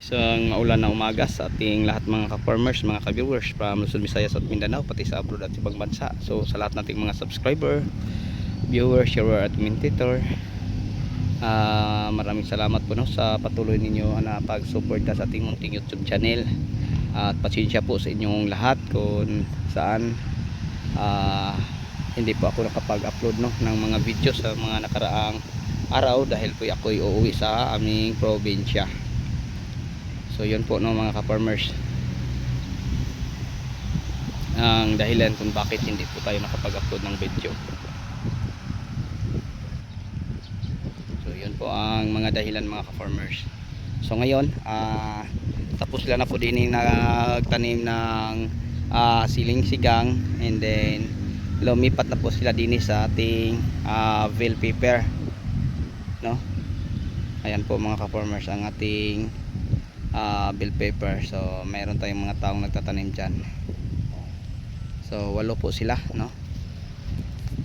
Isang maulan na umaga sa ating lahat mga ka-farmers, mga ka-viewers from Luzon, Visayas at Mindanao, pati sa abroad at ibang bansa. So sa lahat nating mga subscriber, viewers, sharer at commentator, maraming salamat po no, sa patuloy ninyo na pag-suporta sa ating munting YouTube channel. At pasensya po sa inyong lahat kung saan hindi po ako nakapag-upload no, ng mga video sa mga nakaraang araw dahil po ako'y uuwi sa aming probinsya. So yun po no mga ka-farmers, ang dahilan kung bakit hindi po tayo nakapag-upload ng video. So yun po ang mga dahilan mga ka-farmers. So ngayon tapos lang na po din nagtanim ng siling sigang, and then lumipat na po sila din sa ating bell pepper no. Ayan po mga ka-farmers ang ating bell pepper. So mayroon tayong mga taong nagtatanim dyan. So 8 po sila no.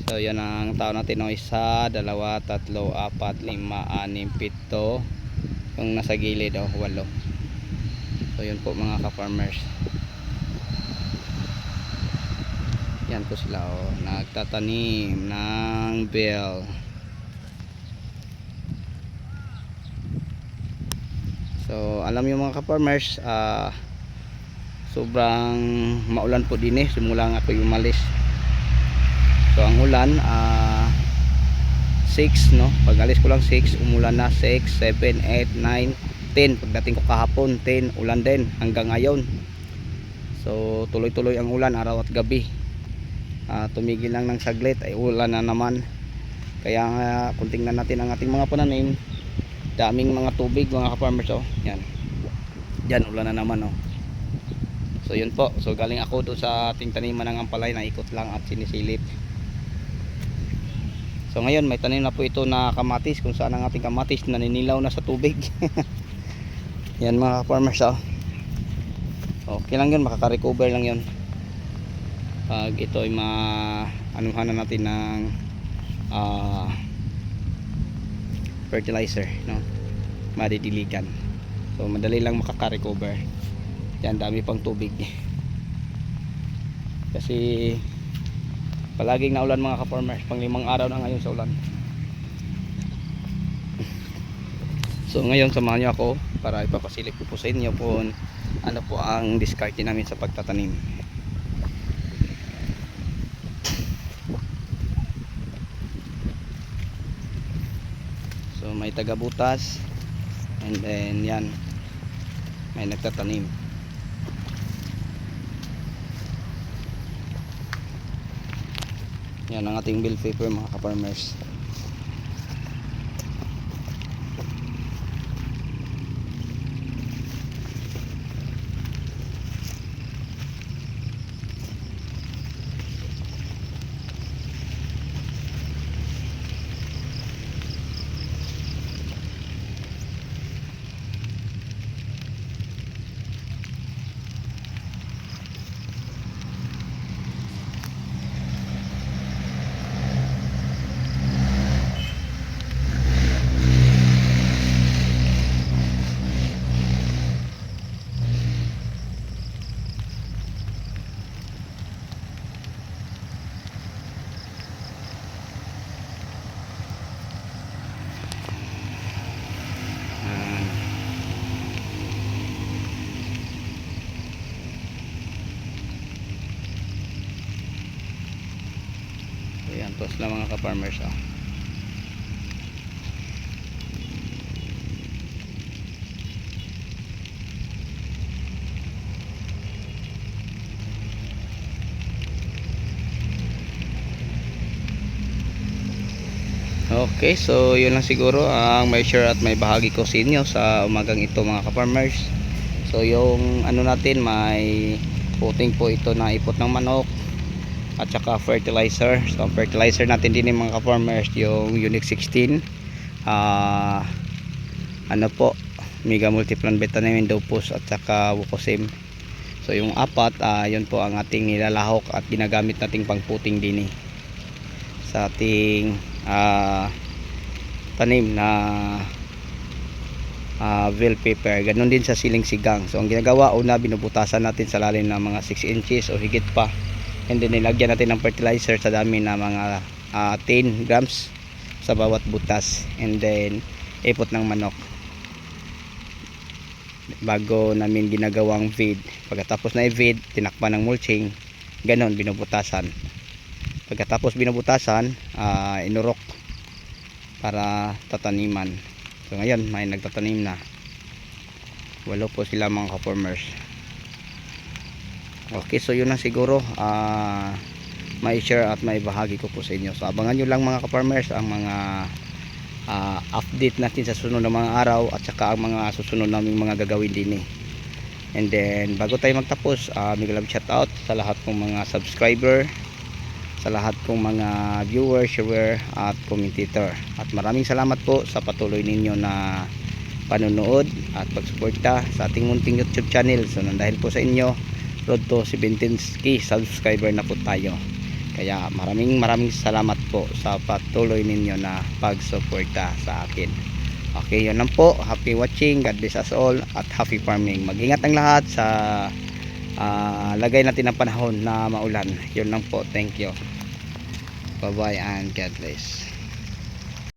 So yan ang tao natin no, 1, 2, 3, 4, 5, 6, 7 yung nasa gilid 8. So yun po mga ka-farmers, yan po sila nagtatanim ng bell. So alam niyo mga ka-farmers, sobrang maulan po din simula nga ako umalis. So ang ulan 6 no, pag alis ko lang 6, umulan na 6, 7, 8, 9, 10. Pagdating ko kahapon 10, ulan din hanggang ngayon. So tuloy-tuloy ang ulan araw at gabi. Tumigil lang ng saglit ay ulan na naman. Kaya kung tingnan natin ang ating mga pananim, daming mga tubig mga ka-farmers yan. Diyan ulan na naman So yun po. So galing ako doon sa ating taniman ng ampalay, na ikot lang at sinisilip. So ngayon may tanim na po ito na kamatis, kung saan ang ating kamatis naninilaw na sa tubig. Yan mga farmers okay lang yun, makaka-recover lang yun pag ito ay anuhan na natin ng fertilizer no, madidiligan. So madali lang makaka-recover. Yan, dami pang tubig kasi palaging naulan mga ka-farmers, pang 5 araw na ngayon sa ulan. So ngayon samahan niyo ako para ipapasilip ko po sa inyo kung ano po ang diskarte namin sa pagtatanim. So may taga-butas, and then yan may nagtatanim. Yan ang ating bell pepper mga ka-farmers. Ayan po sila mga ka-farmers Okay, so yun lang siguro ang may share at may bahagi ko sa inyo sa umagang ito mga ka-farmers. So yung ano natin, may puting po ito na ipot ng manok at saka fertilizer. So ang fertilizer natin din mga ka-farmers, yung Unique 16 ano po, Mega Multiplant Vitamin Dopus at saka Wucosim. So yung 4 yun po ang ating nilalahok at ginagamit nating pangputing din sa ating tanim na bell pepper. Ganon din sa siling sigang. So ang ginagawa, una binubutasan natin sa lalim ng mga 6 inches o higit pa, and then nilagyan natin ng fertilizer sa dami na mga 10 grams sa bawat butas, and then ipot ng manok bago namin ginagawang feed. Pagkatapos na i-feed, tinakpan ng mulching, ganon binubutasan. Pagkatapos binubutasan, inurok para tataniman. So ngayon may nagtatanim na, 8 po sila mga ka-farmers. Okay, so yun lang siguro may share at may bahagi ko po sa inyo. So abangan nyo lang mga ka-farmers ang mga update natin sa susunod na mga araw, at saka ang mga susunod naming mga gagawin din eh. And then bago tayo magtapos, mega love shout out sa lahat ng mga subscriber, sa lahat ng mga viewers, share at commentator. At maraming salamat po sa patuloy ninyo na panonood at pagsuporta sa ating munting YouTube channel. So dahil po sa inyo, road to 17k subscriber na po tayo. Kaya maraming salamat po sa patuloy ninyo na pagsuporta sa akin. Okay, yun lang po. Happy watching. God bless us all at happy farming. Mag-ingat ang lahat sa lagay natin ng panahon na maulan. Yun lang po. Thank you. Bye bye and God bless.